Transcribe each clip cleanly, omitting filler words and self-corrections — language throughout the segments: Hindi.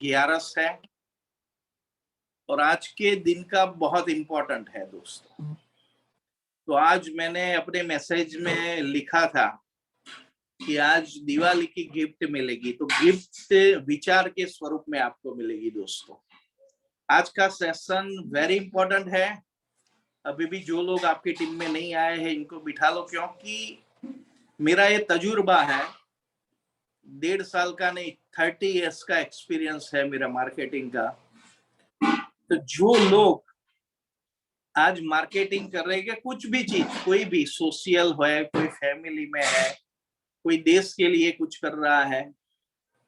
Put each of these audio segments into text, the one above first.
11 है और आज के दिन का बहुत इंपॉर्टेंट है दोस्तों। तो आज मैंने अपने मैसेज में लिखा था कि आज दिवाली की गिफ्ट मिलेगी, तो गिफ्ट विचार के स्वरूप में आपको मिलेगी दोस्तों। आज का सेशन वेरी इंपॉर्टेंट है। अभी भी जो लोग आपकी टीम में नहीं आए हैं इनको बिठा लो, क्योंकि मेरा ये तजुर्बा है, 1.5 साल का नहीं 30 इयर्स का एक्सपीरियंस है मेरा मार्केटिंग का। तो जो लोग आज मार्केटिंग कर रहे हैं, कुछ भी चीज, कोई भी सोशल है, कोई फैमिली में है, कोई देश के लिए कुछ कर रहा है,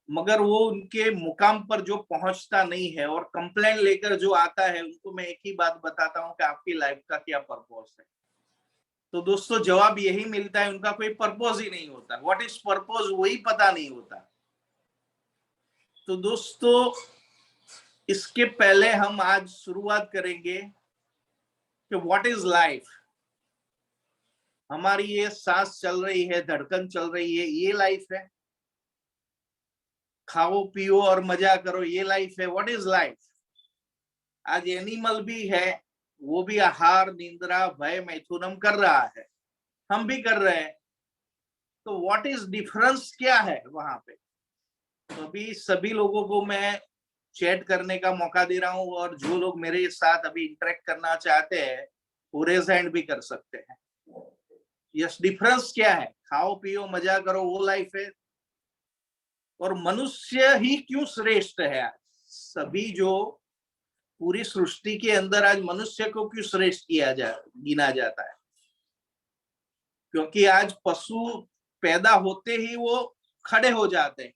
मगर वो उनके मुकाम पर जो पहुंचता नहीं है और कंप्लेंट लेकर जो आता है, उनको मैं एक ही बात बताता हूं कि आपकी लाइफ का क्या पर्पस है। तो दोस्तों जवाब यही मिलता है, उनका कोई पर्पस ही नहीं होता। व्हाट इज पर्पस वही पता नहीं होता। तो दोस्तों इसके पहले हम आज शुरुआत करेंगे कि व्हाट इज लाइफ। हमारी ये सांस चल रही है, धड़कन चल रही है, ये लाइफ है। खाओ पियो और मजा करो, ये लाइफ है। What is life. आज एनिमल भी है, वो भी आहार निंद्रा भय मैथुनम कर रहा है, हम भी कर रहे हैं। तो व्हाट इज डिफरेंस क्या है वहां पे। तो अभी सभी लोगों को मैं चैट करने का मौका दे रहा हूं, और जो लोग मेरे साथ अभी इंटरेक्ट करना चाहते हैं वो रेज हैंड भी कर सकते हैं। यस, डिफरेंस क्या है। खाओ पियो मजा करो वो लाइफ है, और मनुष्य ही क्यों श्रेष्ठ है। आज सभी जो पूरी सृष्टि के अंदर आज मनुष्य को क्यों श्रेष्ठ गिना जाता है, क्योंकि आज पशु पैदा होते ही वो खड़े हो जाते हैं।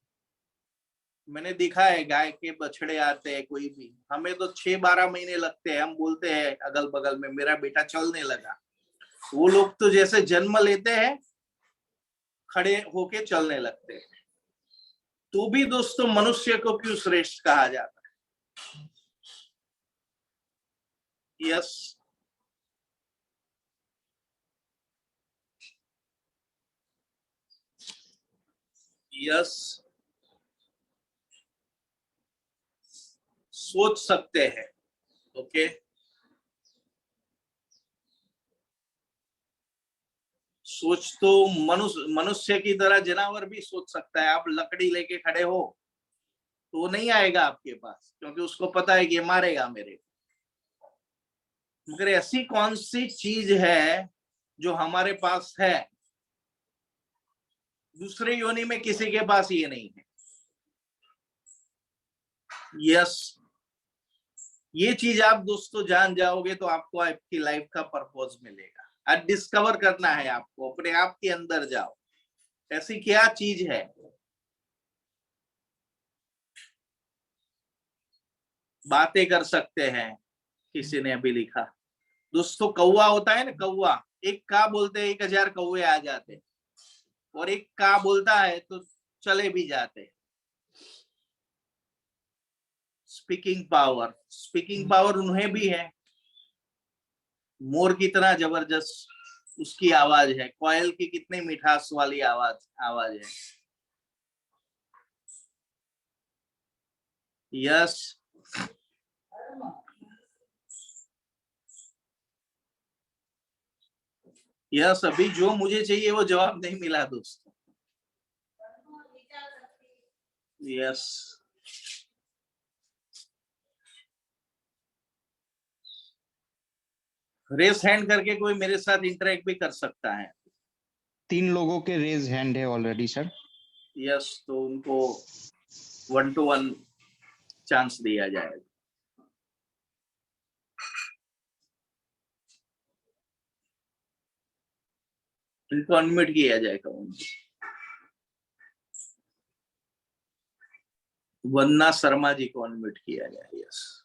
मैंने देखा है गाय के बछड़े आते हैं, कोई भी, हमें तो 6-12 महीने लगते हैं, हम बोलते हैं अगल बगल में मेरा बेटा चलने लगा। वो लोग तो जैसे जन्म लेते हैं खड़े होके चलने लगते हैं। तो भी दोस्तों मनुष्य को क्यों श्रेष्ठ कहा जाता है। यस, यस, सोच सकते हैं। ओके, सोच तो मनुष्य की तरह जानवर भी सोच सकता है। आप लकड़ी लेके खड़े हो तो वो नहीं आएगा आपके पास, क्योंकि उसको पता है कि ये मारेगा मेरे। मगर ऐसी कौन सी चीज है जो हमारे पास है, दूसरे योनि में किसी के पास ये नहीं है। यस, ये चीज आप दोस्तों जान जाओगे तो आपको आपकी लाइफ का पर्पस मिलेगा। आज डिस्कवर करना है आपको, अपने आप के अंदर जाओ, ऐसी क्या चीज है। बातें कर सकते हैं, किसी ने अभी लिखा। दोस्तों कौवा होता है ना, कौवा, एक का बोलते 1000 कौवे आ जाते, और एक का बोलता है तो चले भी जाते। स्पीकिंग पावर उन्हें भी है। मोर की तरह जबरदस्त उसकी आवाज है, कोयल की कितनी मिठास वाली आवाज है। यस, यस, अभी जो मुझे चाहिए वो जवाब नहीं मिला दोस्तों। यस, रेस हैंड करके कोई मेरे साथ इंटरेक्ट भी कर सकता है। 3 लोगों के रेज हैंड है ऑलरेडी सर। यस, तो उनको 1-to-1 चांस दिया जाएगा। इनको अनम्यूट किया जाएगा। वंदना शर्मा जी को अनम्यूट किया जाए। यस,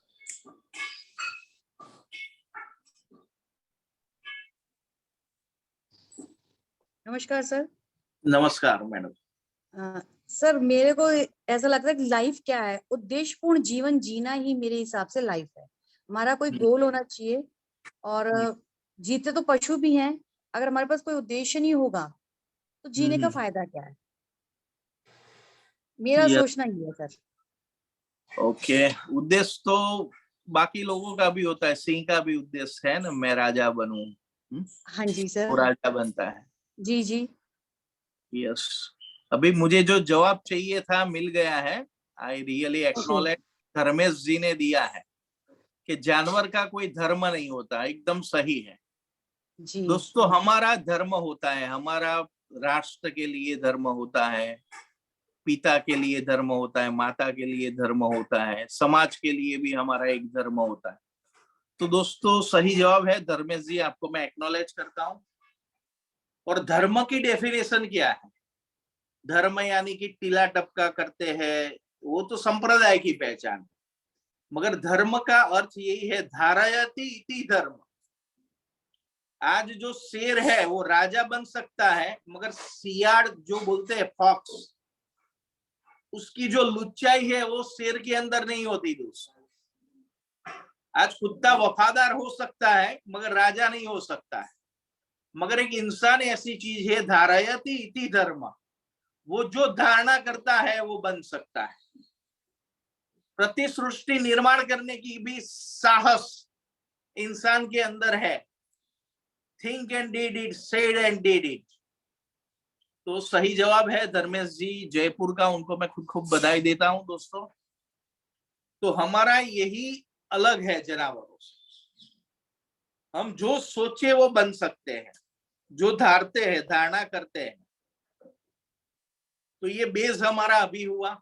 नमस्कार सर। नमस्कार मैडम। सर मेरे को ऐसा लगता है कि लाइफ क्या है, उद्देश्यपूर्ण जीवन जीना ही मेरे हिसाब से लाइफ है। हमारा कोई गोल होना चाहिए, और जीते तो पशु भी हैं। अगर हमारे पास कोई उद्देश्य नहीं होगा तो जीने का फायदा क्या है, मेरा सोचना ये है सर। ओके, उद्देश्य तो बाकी लोगों का भी होता है, सिंह का भी उद्देश्य है ना, मैं राजा बनूं। हाँ जी वो सर। राजा बनता है। जी जी। यस, अभी मुझे जो जवाब चाहिए था मिल गया है। I really okay. Acknowledge, Dharmesh ji ने दिया है कि जानवर का कोई धर्म नहीं होता, एकदम सही है जी दोस्तों। हमारा धर्म होता है, हमारा राष्ट्र के लिए धर्म होता है, पिता के लिए धर्म होता है, माता के लिए धर्म होता है, समाज के लिए भी हमारा एक धर्म होता है। तो दोस्तों सही जवाब है धर्मेश जी, आपको मैं एक्नॉलेज करता हूं। और धर्म की डेफिनेशन क्या है? धर्म यानी कि टीला टपका करते हैं, वो तो संप्रदाय की पहचान है। मगर धर्म का अर्थ यही है, धारयति इति धर्म। आज जो शेर है वो राजा बन सकता है, मगर सियाड़ जो बोलते हैं फॉक्स, उसकी जो लुच्चाई है वो शेर के अंदर नहीं होती दोस्त। आज कुत्ता वफादार हो सकता है मगर राजा नहीं हो सकता है। मगर एक इंसान ऐसी चीज है, धारयति इति धर्म, वो जो धारणा करता है वो बन सकता है। प्रति सृष्टि निर्माण करने की भी साहस इंसान के अंदर है। Think and did it, said and did it. तो सही जवाब है धर्मेश जी जयपुर का, उनको मैं खूब खूब बधाई देता हूं दोस्तों। तो हमारा यही अलग है जानवरों से, हम जो सोचे वो बन सकते हैं, जो धारते हैं, धारणा करते हैं। तो ये बेस हमारा अभी हुआ।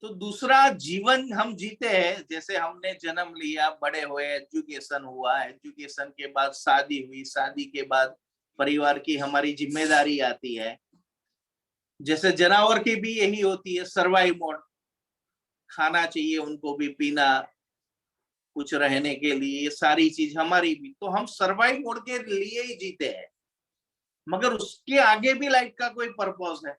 तो दूसरा, जीवन हम जीते हैं, जैसे हमने जन्म लिया, बड़े हुए, एजुकेशन हुआ, एजुकेशन के बाद शादी हुई, शादी के बाद परिवार की हमारी जिम्मेदारी आती है। जैसे जानवर की भी यही होती है, सर्वाइव मोड, खाना चाहिए उनको भी, पीना, कुछ रहने के लिए, सारी चीज हमारी भी। तो हम सर्वाइव मोड के लिए ही जीते हैं, मगर उसके आगे भी लाइफ का कोई पर्पस है,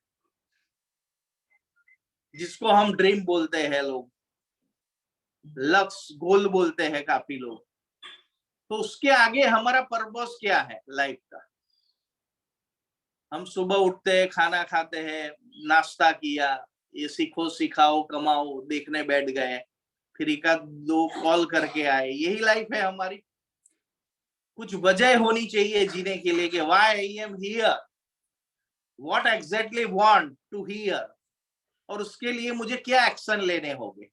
जिसको हम ड्रीम बोलते हैं, लोग लक्ष्य, गोल बोलते हैं काफी लोग। तो उसके आगे हमारा पर्पस क्या है लाइफ का? हम सुबह उठते हैं, खाना खाते हैं, नाश्ता किया, ये सीखो सिखाओ कमाओ देखने बैठ गए, फिर एक दो कॉल करके आए, यही लाइफ है हमारी। कुछ वजह होनी चाहिए जीने के लिए कि why I am here, what exactly want to hear, और उसके लिए मुझे क्या एक्शन लेने होंगे।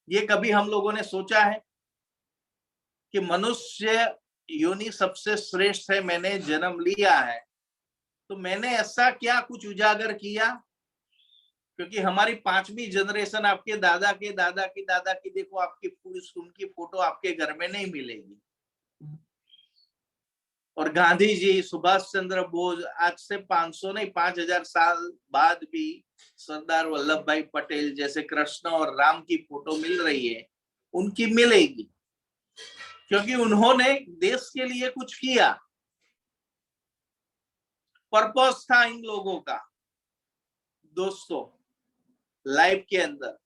ये कभी हम लोगों ने सोचा है कि मनुष्य योनि सबसे श्रेष्ठ है, मैंने जन्म लिया है तो मैंने ऐसा क्या कुछ उजागर किया? क्योंकि हमारी 5वीं जनरेशन आपके दादा के दादा की दादा की, देखो आपकी उनकी फोटो आपके घर में नहीं मिलेगी। और गांधी जी, सुभाष चंद्र बोस, आज से 500 नहीं 5000 साल बाद भी सरदार वल्लभ भाई पटेल जैसे कृष्ण और राम की फोटो मिल रही है, उनकी मिलेगी, क्योंकि उन्होंने देश के लिए कुछ किया। पर्पस था इन लोगों का दोस्तों लाइफ के अंदर।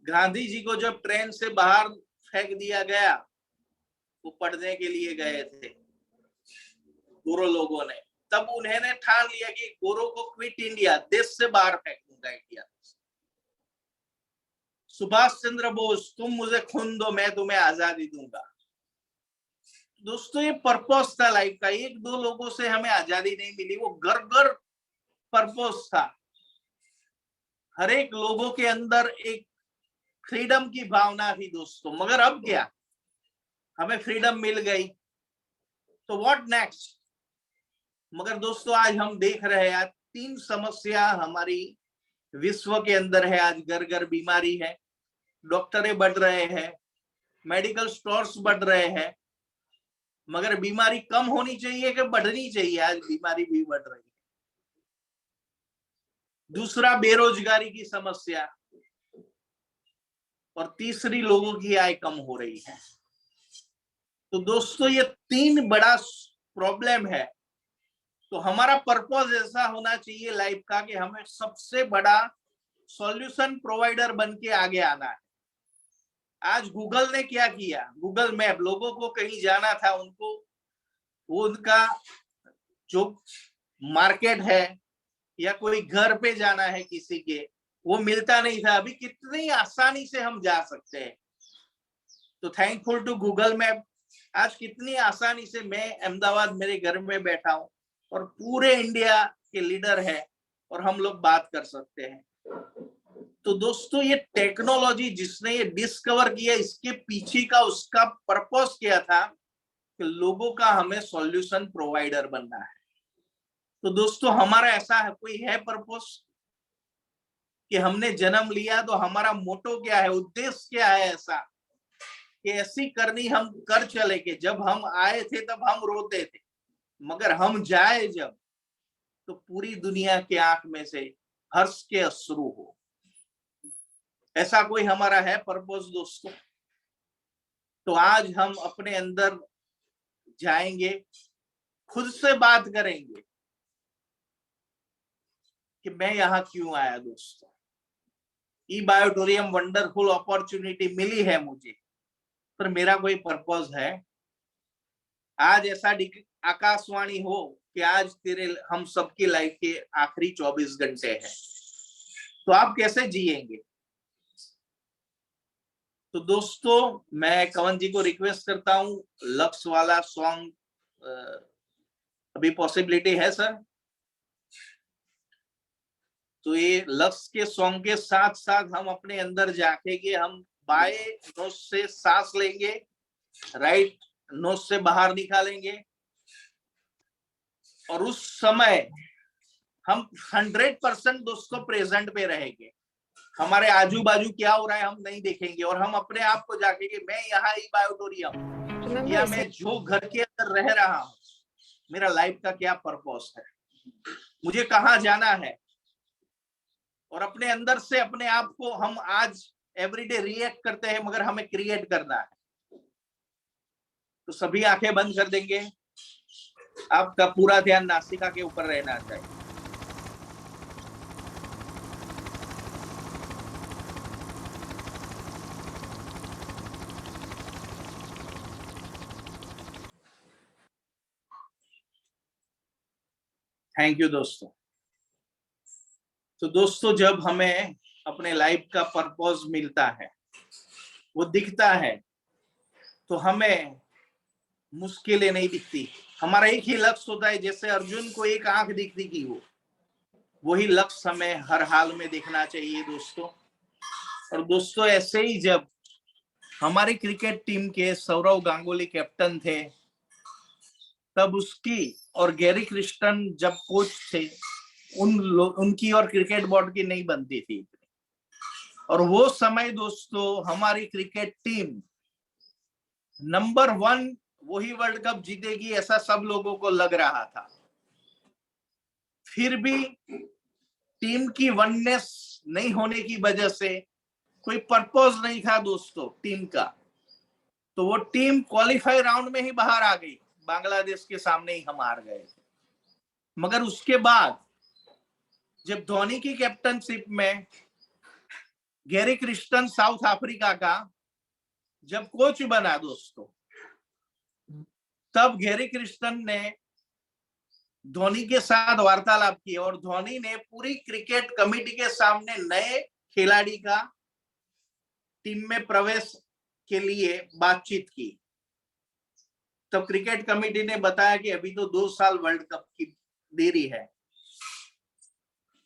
गांधी जी को जब ट्रेन से बाहर फेंक दिया गया, वो पढ़ने के लिए गए थे गोरो लोगों ने, तब उन्होंने ठान लिया कि गोरो को क्विट इंडिया, देश से बाहर फेंक दूंगा इंडिया। सुभाष चंद्र बोस, तुम मुझे खून दो मैं तुम्हें आजादी दूंगा। दोस्तों ये पर्पस था लाइफ का। एक दो लोगों से हमें आजादी नहीं मिली, वो घर घर पर्पस था। हर एक लोगों के अंदर एक फ्रीडम की भावना थी दोस्तों। मगर अब क्या, हमें फ्रीडम मिल गई तो व्हाट नेक्स्ट? मगर दोस्तों आज हम देख रहे हैं, आज 3 समस्या हमारी विश्व के अंदर है। आज घर घर बीमारी है, डॉक्टरें बढ़ रहे हैं, मेडिकल स्टोर्स बढ़ रहे हैं, मगर बीमारी कम होनी चाहिए कि बढ़नी चाहिए? आज बीमारी भी बढ़ रही है। दूसरा, बेरोजगारी की समस्या, और तीसरी, लोगों की आय कम हो रही है। तो दोस्तों ये 3 बड़ा प्रॉब्लम है। तो हमारा पर्पस ऐसा होना चाहिए लाइफ का कि हमें सबसे बड़ा सॉल्यूशन प्रोवाइडर बन के आगे आना है। आज गूगल ने क्या किया, गूगल मैप, लोगों को कहीं जाना था, उनको वो उनका जो मार्केट है या कोई घर पे जाना है किसी के, वो मिलता नहीं था। अभी कितनी आसानी से हम जा सकते हैं। तो थैंकफुल टू गूगल मैप, आज कितनी आसानी से मैं अहमदाबाद मेरे घर में बैठा हूं और पूरे इंडिया के लीडर है और हम लोग बात कर सकते हैं। तो दोस्तों, ये टेक्नोलॉजी जिसने ये डिस्कवर किया, इसके पीछे का उसका पर्पस क्या था कि लोगों का हमें सॉल्यूशन प्रोवाइडर बनना है। तो दोस्तों, हमारा ऐसा है, कोई है पर्पस कि हमने जन्म लिया तो हमारा मोटो क्या है, उद्देश्य क्या है ऐसा कि ऐसी करनी हम कर चले कि जब हम आए थे तब हम रोते थे, मगर हम जाए जब तो पूरी दुनिया के आंख में से हर्ष के अश्रु हो। ऐसा कोई हमारा है पर्पस दोस्तों? तो आज हम अपने अंदर जाएंगे, खुद से बात करेंगे कि मैं यहाँ क्यों आया दोस्तों। ई बायोटोरियम वंडरफुल अपॉर्चुनिटी मिली है मुझे, पर मेरा कोई पर्पस है? आज ऐसा आकाशवाणी हो कि आज तेरे हम सबकी लाइफ के आखिरी 24 घंटे हैं, तो आप कैसे जिएंगे? तो दोस्तों, मैं कवन जी को रिक्वेस्ट करता हूं, लक्ष्य वाला सॉन्ग अभी पॉसिबिलिटी है सर? तो ये लक्ष्य के सॉन्ग के साथ साथ हम अपने अंदर जाके कि हम बाएं नोज से सांस लेंगे, राइट नोज से बाहर निकालेंगे, और उस समय हम 100% दोस्तों प्रेजेंट पे रहेंगे। हमारे आजू बाजू क्या हो रहा है हम नहीं देखेंगे, और हम अपने आप को जाके कि मैं यहाँ ई बायोटोरियम या मैं जो घर के अंदर रह रहा हूँ, मेरा लाइफ का क्या पर्पस है, मुझे कहाँ जाना है, और अपने अंदर से अपने आप को हम आज एवरीडे रिएक्ट करते हैं, मगर हमें क्रिएट करना है। तो सभी आंखें बंद कर देंगे, आपका पूरा ध्यान नासिका के ऊपर रहना चाहिए। थैंक यू दोस्तों। तो दोस्तों, जब हमें अपने लाइफ का पर्पस मिलता है, वो दिखता है, तो हमें मुश्किलें नहीं दिखती। हमारा एक ही लक्ष्य होता है, जैसे अर्जुन को एक आंख दिखती थी, वही लक्ष्य हमें हर हाल में देखना चाहिए दोस्तों। और दोस्तों, ऐसे ही जब हमारी क्रिकेट टीम के सौरव गांगुली कैप्टन थे, तब उसकी और गैरी क्रिस्टन जब कोच थे, उनकी और क्रिकेट बोर्ड की नहीं बनती थी। और वो समय दोस्तों, हमारी क्रिकेट टीम नंबर 1 वही वर्ल्ड कप जीतेगी ऐसा सब लोगों को लग रहा था। फिर भी टीम की वननेस नहीं होने की वजह से कोई पर्पस नहीं था दोस्तों टीम का, तो वो टीम क्वालिफाई राउंड में ही बाहर आ गई, बांग्लादेश के सामने ही हम हार गए। मगर उसके बाद जब धोनी की कैप्टनशिप में गैरी क्रिस्टन साउथ अफ्रीका का जब कोच बना दोस्तों, तब गैरी क्रिस्टन ने धोनी के साथ वार्तालाप की और धोनी ने पूरी क्रिकेट कमेटी के सामने नए खिलाड़ी का टीम में प्रवेश के लिए बातचीत की। तब क्रिकेट कमेटी ने बताया कि अभी तो 2 साल वर्ल्ड कप की देरी है।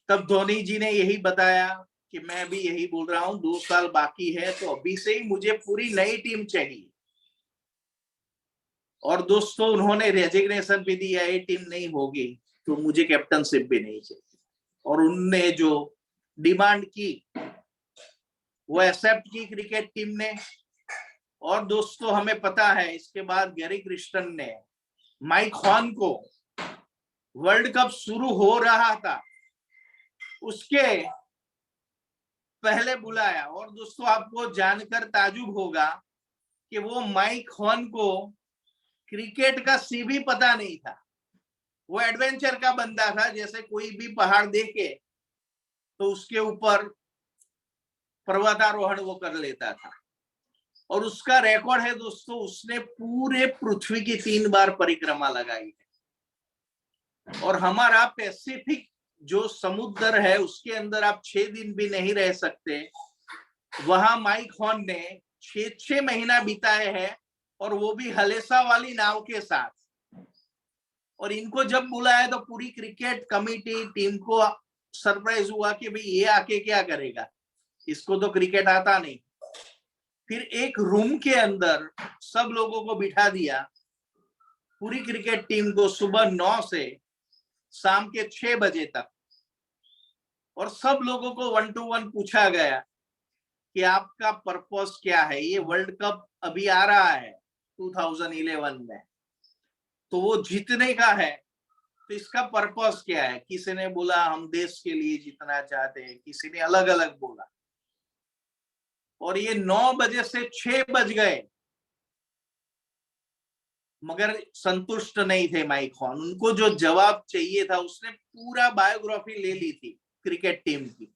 तब धोनी जी ने यही बताया कि मैं भी यही बोल रहा हूं, 2 साल बाकी है, तो अभी से ही मुझे पूरी नई टीम चाहिए। और दोस्तों, उन्होंने रेजिग्नेशन भी दिया, ये टीम नहीं होगी तो मुझे कैप्टनशिप भी नहीं चाहिए। और उनने जो डिमांड की वो एक्सेप्ट की क्रिकेट टीम ने। और दोस्तों, हमें पता है इसके बाद गैरी क्रिस्टन ने माइक हॉर्न को वर्ल्ड कप शुरू हो रहा था उसके पहले बुलाया। और दोस्तों, आपको जानकर ताजुब होगा कि वो माइक हॉर्न को क्रिकेट का सीबी पता नहीं था। वो एडवेंचर का बंदा था, जैसे कोई भी पहाड़ देखे तो उसके ऊपर पर्वतारोहण वो कर लेता था। और उसका रिकॉर्ड है दोस्तों, उसने पूरे पृथ्वी की 3 बार परिक्रमा लगाई है। और हमारा पैसिफिक जो समुद्र है उसके अंदर आप 6 दिन भी नहीं रह सकते, वहां माइक हॉर्न ने 6 महीना बिताए हैं, और वो भी हलेसा वाली नाव के साथ। और इनको जब बुलाया तो पूरी क्रिकेट कमेटी टीम को सरप्राइज हुआ कि भाई ये आके क्या करेगा, इसको तो क्रिकेट आता नहीं। फिर एक रूम के अंदर सब लोगों को बिठा दिया, पूरी क्रिकेट टीम को, सुबह 9 से शाम के 6 बजे तक, और सब लोगों को 1 to 1 पूछा गया कि आपका पर्पस क्या है। ये वर्ल्ड कप अभी आ रहा है 2011 में, तो वो जीतने का है, तो इसका पर्पस क्या है। किसी ने बोला हम देश के लिए जीतना चाहते हैं, किसी ने अलग अलग बोला। और ये 9 बजे से 6 बज गए, मगर संतुष्ट नहीं थे माइक हॉर्न। उनको जो जवाब चाहिए था, उसने पूरा बायोग्राफी ले ली थी क्रिकेट टीम की,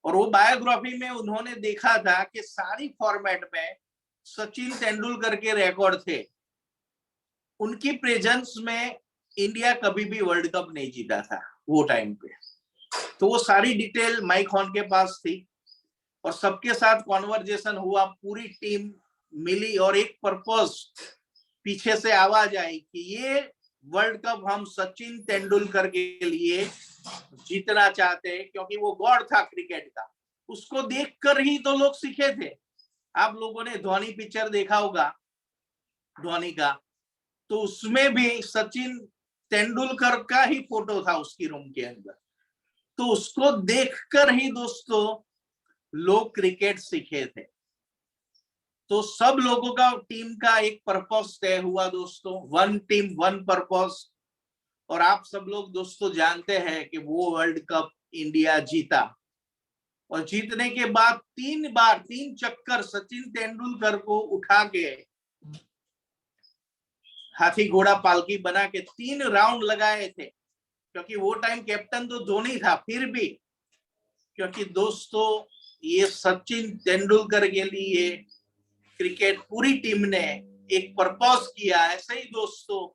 और वो बायोग्राफी में उन्होंने देखा था कि सारी फॉर्मेट में सचिन तेंदुलकर के रिकॉर्ड थे। उनकी प्रेजेंस में इंडिया कभी भी वर्ल्ड कप नहीं जीता था वो टाइम पे। तो वो सारी डिटेल माइक हॉर्न के पास थी, और सबके साथ कॉन्वर्जेशन हुआ, पूरी टीम मिली, और एक पर्पस पीछे से आवाज आई कि ये वर्ल्ड कप हम सचिन तेंदुलकर के लिए जीतना चाहते हैं, क्योंकि वो गॉड था क्रिकेट का। उसको देखकर ही तो लोग सीखे थे। आप लोगों ने धोनी पिक्चर देखा होगा, धोनी का, तो उसमें भी सचिन तेंदुलकर का ही फोटो था उसकी रूम के अंदर। तो उसको देखकर ही दोस्तों लोग क्रिकेट सीखे थे। तो सब लोगों का टीम का एक पर्पस तय हुआ दोस्तों, 1 टीम 1 पर्पस। और आप सब लोग दोस्तों जानते हैं कि वो वर्ल्ड कप इंडिया जीता, और जीतने के बाद 3 चक्कर सचिन तेंदुलकर को उठा के हाथी घोड़ा पालकी बना के 3 राउंड लगाए थे, क्योंकि वो टाइम कैप्टन तो धोनी था। फिर भी, क्योंकि दोस्तों ये सचिन तेंदुलकर के लिए क्रिकेट पूरी टीम ने एक पर्पस किया। ऐसे ही दोस्तों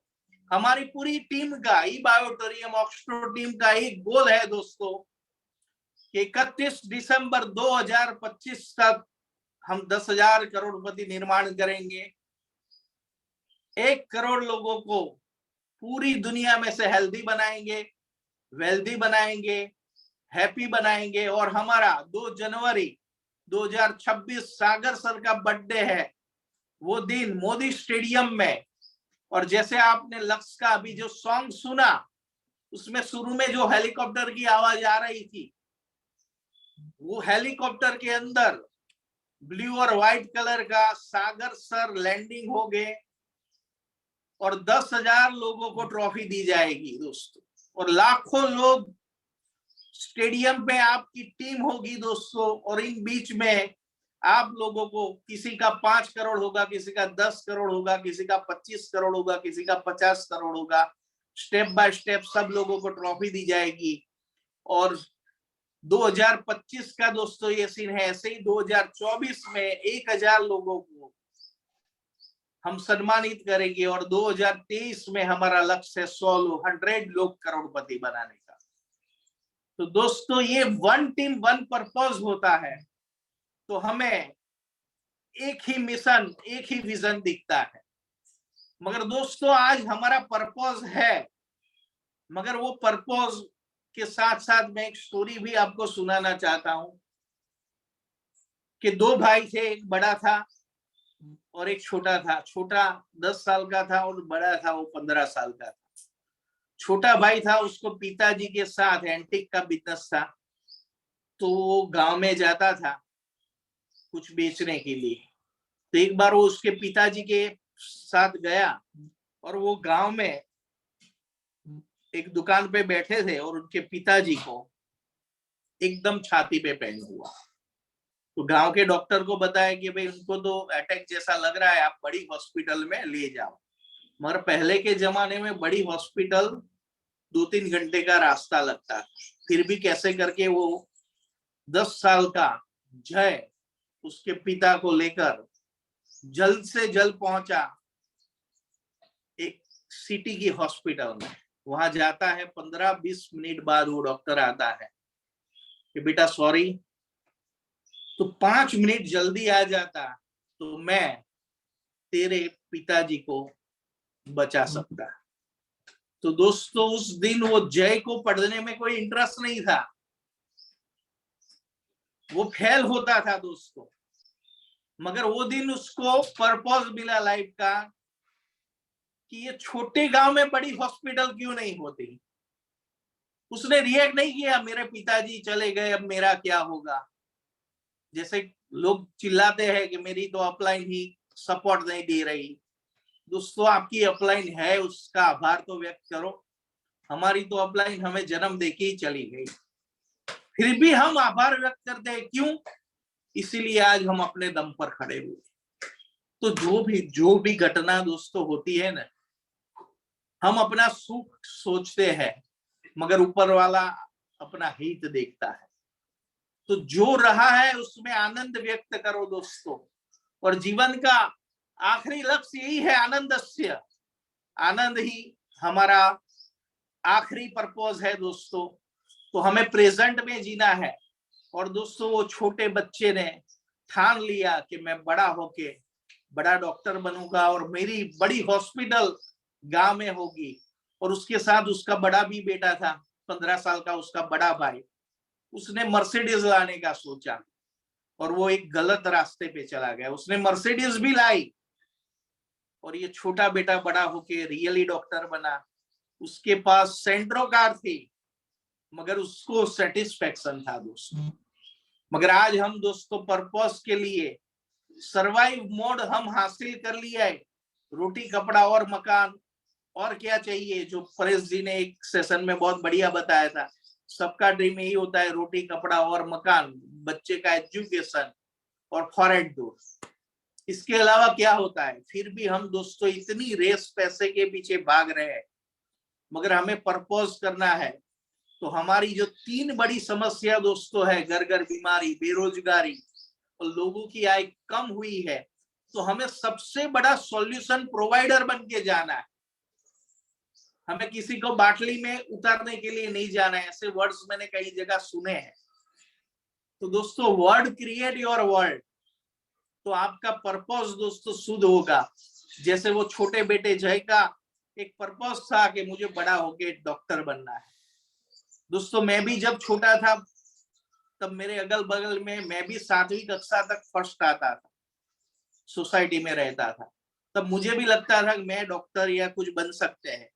हमारी पूरी टीम का, ई बायोटेरियम ऑक्सफोर्ड टीम का एक गोल है दोस्तों कि 31 दिसंबर 2025 तक हम 10,000 करोड़पति निर्माण करेंगे। 1 करोड़ लोगों को पूरी दुनिया में से हेल्दी बनाएंगे, वेल्दी बनाएंगे, हैप्पी बनाएंगे। और हमारा 2 जनवरी 2026 सागर सर का बर्थडे है, वो दिन मोदी स्टेडियम में। और जैसे आपने लक्ष्य का अभी जो सॉन्ग सुना, उसमें शुरू में जो हेलीकॉप्टर की आवाज आ रही थी, वो हेलीकॉप्टर के अंदर ब्लू और व्हाइट कलर का सागर सर लैंडिंग हो गए, और 10,000 लोगों को ट्रॉफी दी जाएगी दोस्तों, और लाखों लोग स्टेडियम पे आपकी टीम होगी दोस्तों। और इन बीच में आप लोगों को, किसी का 5 करोड़ होगा, किसी का 10 करोड़ होगा, किसी का 25 करोड़ होगा, किसी का 50 करोड़ होगा। स्टेप बाय स्टेप सब लोगों को ट्रॉफी दी जाएगी। और 2025 का दोस्तों ये सीन है। ऐसे ही 2024 में 1,000 लोगों को हम सम्मानित करेंगे, और 2023 में हमारा लक्ष्य है 100 लोग करोड़पति बनाने का। तो दोस्तों ये 1 टीम 1 पर्पस होता है, तो हमें एक ही मिशन, एक ही विजन दिखता है। मगर दोस्तों आज हमारा पर्पस है, मगर वो पर्पस के साथ साथ मैं एक स्टोरी भी आपको सुनाना चाहता हूं कि 2 भाई थे, एक बड़ा था और एक छोटा था। छोटा 10 साल का था और बड़ा था वो 15 साल का था। छोटा भाई था, उसको पिताजी के साथ एंटीक का बिजनेस था, तो वो गांव में जाता था कुछ बेचने के लिए। तो एक बार वो उसके पिताजी के साथ गया, और वो गांव में एक दुकान पे बैठे थे, और उनके पिताजी को एकदम छाती पे पेन हुआ। तो गांव के डॉक्टर को बताया कि भाई उनको तो अटैक जैसा लग रहा है, आप बड़ी हॉस्पिटल में ले जाओ। मगर पहले के जमाने में बड़ी हॉस्पिटल 2-3 घंटे का रास्ता लगता, फिर भी कैसे करके वो 10 साल का जय उसके पिता को लेकर जल्द से जल्द पहुंचा एक सिटी की हॉस्पिटल में। वहां जाता है, 15-20 मिनट बाद वो डॉक्टर आता है कि बेटा सॉरी, तो 5 मिनट जल्दी आ जाता तो मैं तेरे पिताजी को बचा सकता। तो दोस्तों उस दिन वो जय को पढ़ने में कोई इंटरेस्ट नहीं था, वो फेल होता था दोस्तों, मगर वो दिन उसको पर्पस मिला लाइफ का कि ये छोटे गांव में बड़ी हॉस्पिटल क्यों नहीं होती। उसने रिएक्ट नहीं किया मेरे पिताजी चले गए अब मेरा क्या होगा, जैसे लोग चिल्लाते हैं कि मेरी तो अपलाइन ही सपोर्ट नहीं दे रही। दोस्तों आपकी अपलाइन है, उसका आभार तो व्यक्त करो। हमारी तो अपलाइन हमें जन्म देके ही चली गई, फिर भी हम आभार व्यक्त करते हैं, क्यों? इसीलिए आज हम अपने दम पर खड़े हुए। तो जो भी घटना दोस्तों होती है ना, हम अपना सुख सोचते हैं मगर ऊपर वाला अपना हित देखता है। तो जो रहा है उसमें आनंद व्यक्त करो दोस्तों, और जीवन का आखिरी लक्ष्य यही है आनंदस्य। आनंद ही हमारा आखिरी पर्पस है दोस्तों। तो हमें प्रेजेंट में जीना है। और दोस्तों वो छोटे बच्चे ने ठान लिया कि मैं बड़ा होके बड़ा डॉक्टर बनूंगा और मेरी बड़ी हॉस्पिटल गांव में होगी। और उसके साथ उसका बड़ा भी बेटा था, 15 साल का उसका बड़ा भाई, उसने मर्सिडीज लाने का सोचा और वो एक गलत रास्ते पे चला गया। उसने मर्सिडीज भी लाई और ये छोटा बेटा बड़ा होके रियली डॉक्टर बना। उसके पास सेंट्रो कार थी मगर उसको सेटिस्फेक्शन था दोस्तों। मगर आज हम दोस्तों पर्पस के लिए सर्वाइव मोड हम हासिल कर लिया है। रोटी कपड़ा और मकान, और क्या चाहिए? जो परेश जी ने एक सेशन में बहुत बढ़िया बताया था, सबका ड्रीम यही होता है, रोटी कपड़ा और मकान, बच्चे का एजुकेशन और फॉरेन टूर। इसके अलावा क्या होता है? फिर भी हम दोस्तों इतनी रेस पैसे के पीछे भाग रहे हैं, मगर हमें पर्पस करना है। तो हमारी जो 3 बड़ी समस्या दोस्तों है, घर घर बीमारी, बेरोजगारी और लोगों की आय कम हुई है, तो हमें सबसे बड़ा सॉल्यूशन प्रोवाइडर बन के जाना है। हमें किसी को बाटली में उतारने के लिए नहीं जाना है। ऐसे वर्ड्स मैंने कई जगह सुने हैं। तो दोस्तों वर्ड क्रिएट योर वर्ल्ड। तो आपका पर्पस दोस्तों शुद्ध होगा। जैसे वो छोटे बेटे जय का एक पर्पस था कि मुझे बड़ा होके डॉक्टर बनना है। दोस्तों मैं भी जब छोटा था तब मेरे अगल बगल में मैं भी 7वीं कक्षा तक फर्स्ट आता था, सोसाइटी में रहता था। तब मुझे भी लगता था कि मैं डॉक्टर या कुछ बन सकते हैं।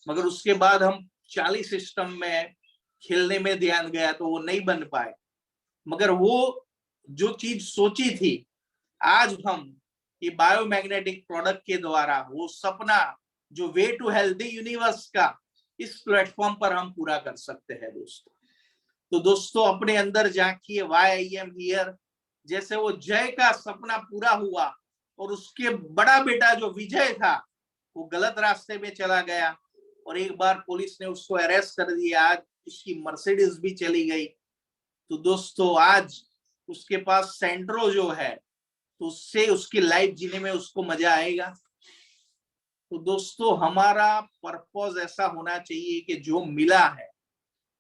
मगर उसके बाद हम 40 सिस्टम में खेलने में ध्यान गया तो वो नहीं बन पाए। मगर वो जो चीज सोची थी, आज हम ये बायोमैग्नेटिक प्रोडक्ट के द्वारा वो सपना जो वे टू हेल्दी यूनिवर्स का इस प्लेटफॉर्म पर हम पूरा कर सकते हैं दोस्तों। तो दोस्तों अपने अंदर झांकिए, व्हाई आई एम हियर। जैसे वो जय का सपना पूरा हुआ और उसके बड़ा बेटा जो विजय था वो गलत रास्ते में चला गया और एक बार पुलिस ने उसको अरेस्ट कर दिया। आज उसकी मर्सिडीज भी चली गई। तो दोस्तों आज उसके पास सेंट्रो जो है, तो उससे उसकी लाइफ जीने में उसको मजा आएगा। तो दोस्तों हमारा पर्पस ऐसा होना चाहिए कि जो मिला है,